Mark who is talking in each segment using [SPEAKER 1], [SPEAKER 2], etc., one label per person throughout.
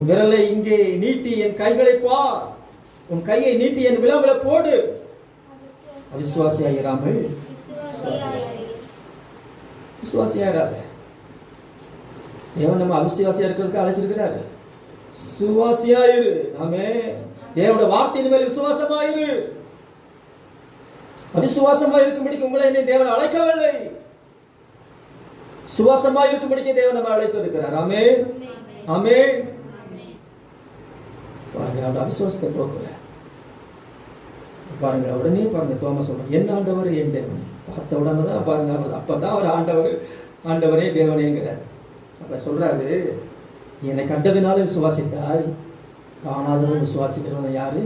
[SPEAKER 1] விரலை இங்கே நீட்டி என் கைகளை பார், உன் கையை நீட்டி என் விளம்பல போடு. அவிசுவாசியாயிராமல் விசுவாசியாயிராத. தேவன் நம்ம அவிசுவாசியா இருக்கிறதுக்கு அழைச்சிருக்கிறாரு. சுவாசியாயிரு. ஆமே. தேவனுடைய வார்த்தையின் மேல் விசுவாசமாயிரு. அவிசுவாசமா இருக்கும்படிக்கு உங்களை என்னை தேவன் அழைக்கவில்லை. சுவாசமா இருக்கும்படிக்கு தேவன் நம்ம அழைத்து இருக்கிறார். ஆமே ஆமே. பாருங்க, அவருடைய அவிசுவாசத்தை போக்குற பாருங்க. உடனே பாருங்க, தோமஸ் சொல்றாங்க, என் ஆண்டவர் என் தேவன். பார்த்த உடனே தான் பாருங்க, அவர் அப்பதான் அவர் ஆண்டவரே தேவனேங்கிறார். அப்ப சொல்றாரு, என்னை கண்டதினால விசுவாசித்தாய், காணாதவன் விசுவாசிக்கிறவன் யாரு?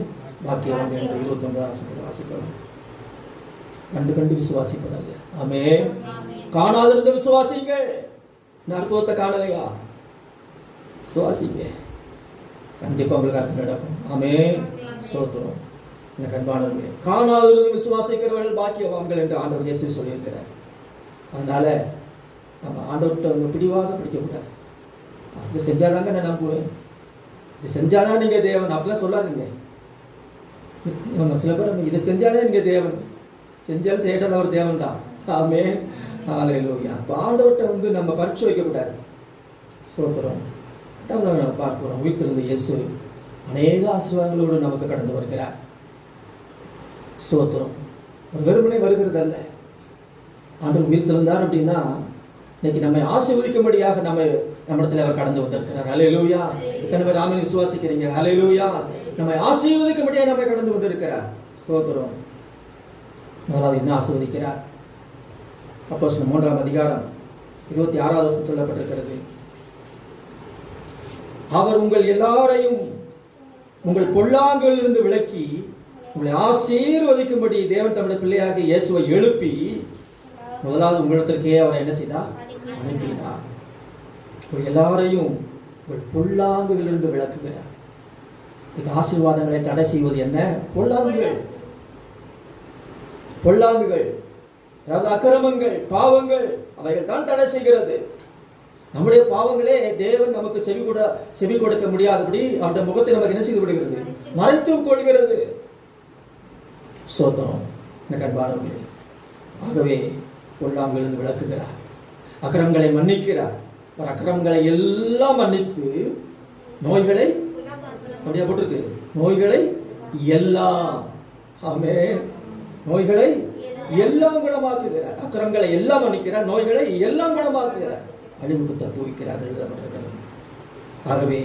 [SPEAKER 1] பாக்கியவான். 29 வாசிக்கிறோம். கண்டு விசுவாசிப்பதல்ல. ஆமே. காணாதிருந்த விசுவாசிங்க. அற்புதத்தை காணலையா? விசுவாசிங்க, கண்டிப்பா உங்களுக்கு அர்த்தம் நடக்கும். ஆமே. சோத்திரம். எனக்கு அன்பானவர்களே, காணாதிருந்து விசுவாசிக்கிறவர்கள் பாக்கியவான்கள் என்று ஆண்டவர் இயேசு சொல்லியிருக்கிறார். அதனால நம்ம ஆண்டவர்கிட்ட பிடிவாக பிடிக்கக்கூடாது. அது செஞ்சாதாங்க நான் நம்புவேன், இது செஞ்சாதான் நீங்க தேவன் அப்படிலாம் சொல்லாதீங்க. நம்ம சில பேர் இதை செஞ்சாதான் நீங்க தேவன், செஞ்சாலும் செய்யட்டாத ஒரு தேவன் தான். ஆமே. ஹல்லேலூயா. ஆண்டவர்கிட்ட நம்ம பரீட்சை வைக்கக்கூடாது. சோத்திரம். நம்ம பார்க்கிறோம், உயிர்த்தெழுந்த இயேசு அநேக ஆசீர்வாதங்களோடு நமக்கு கடந்து வருகிறார். சோத்திரம். ஒரு வெறுமனே வருகிறது அல்ல. ஆண்டவர் உயிர்த்தெழுந்தார் அப்படின்னா இன்னைக்கு நம்மை ஆசீர்வதிக்கும்படியாக நம்மிடத்தில் அவர் கடந்து வந்திருக்கிறார். ஹல்லேலூயா. எத்தனை பேர் ஆமென் விசுவாசிக்கிறீங்க? ஹல்லேலூயா. நம்மை ஆசீர்வதிக்கும்படியாக நம்மை கடந்து வந்திருக்கிறார். சோத்திரம். முதலாவது என்ன ஆசீர்வதிக்கிறார்? அப்போஸ்தலர் 3ஆம் அதிகாரம் 26வது வசனம் சொல்லப்பட்டிருக்கிறது, அவர் உங்கள் எல்லாரையும் உங்கள் பொல்லாங்கிலிருந்து விலக்கி உங்களை ஆசீர்வதிக்கும்படி தேவன் தம்முடைய பிள்ளையாகி இயேசுவை எழுப்பி முதலாவது உங்களிடத்திற்கே அவரை என்ன செய்தார்? அனுப்பினார். உங்கள் எல்லாரையும் உங்கள் பொல்லாங்குகளிலிருந்து விலக்குகிறார். ஆசீர்வாதங்களை தடை செய்வது என்ன? பொல்லாங்குகள், அதாவது அக்கிரமங்கள், பாவங்கள், அவைகள் தான் தடை செய்கிறது. நம்முடைய பாவங்களே தேவன் நமக்கு செவி கொடுக்க முடியாதபடி அவருடைய முகத்தை நமக்கு என்ன செய்து விடுகிறது? மறைத்துக் கொள்கிறது. சோத்திரம். எனக்கு அன்பானவர்களே, ஆகவே பொல்லாங்கிலிருந்து விளக்குகிறார், அக்கிரமங்களை மன்னிக்கிறார். அக்கிரமங்களை எல்லாம் மன்னித்து நோய்களை அப்படியே போட்டிருக்கு, நோய்களை எல்லாம், ஆமே, நோய்களை எல்லாம் குணமாக்குகிறார். அக்கிரமங்களை எல்லாம் மன்னிக்கிறார், நோய்களை எல்லாம் குணமாக்குகிறார், அழிவுக்கு தப்பு வைக்கிறார் எழுதப்பட்டிருக்கிறது. ஆகவே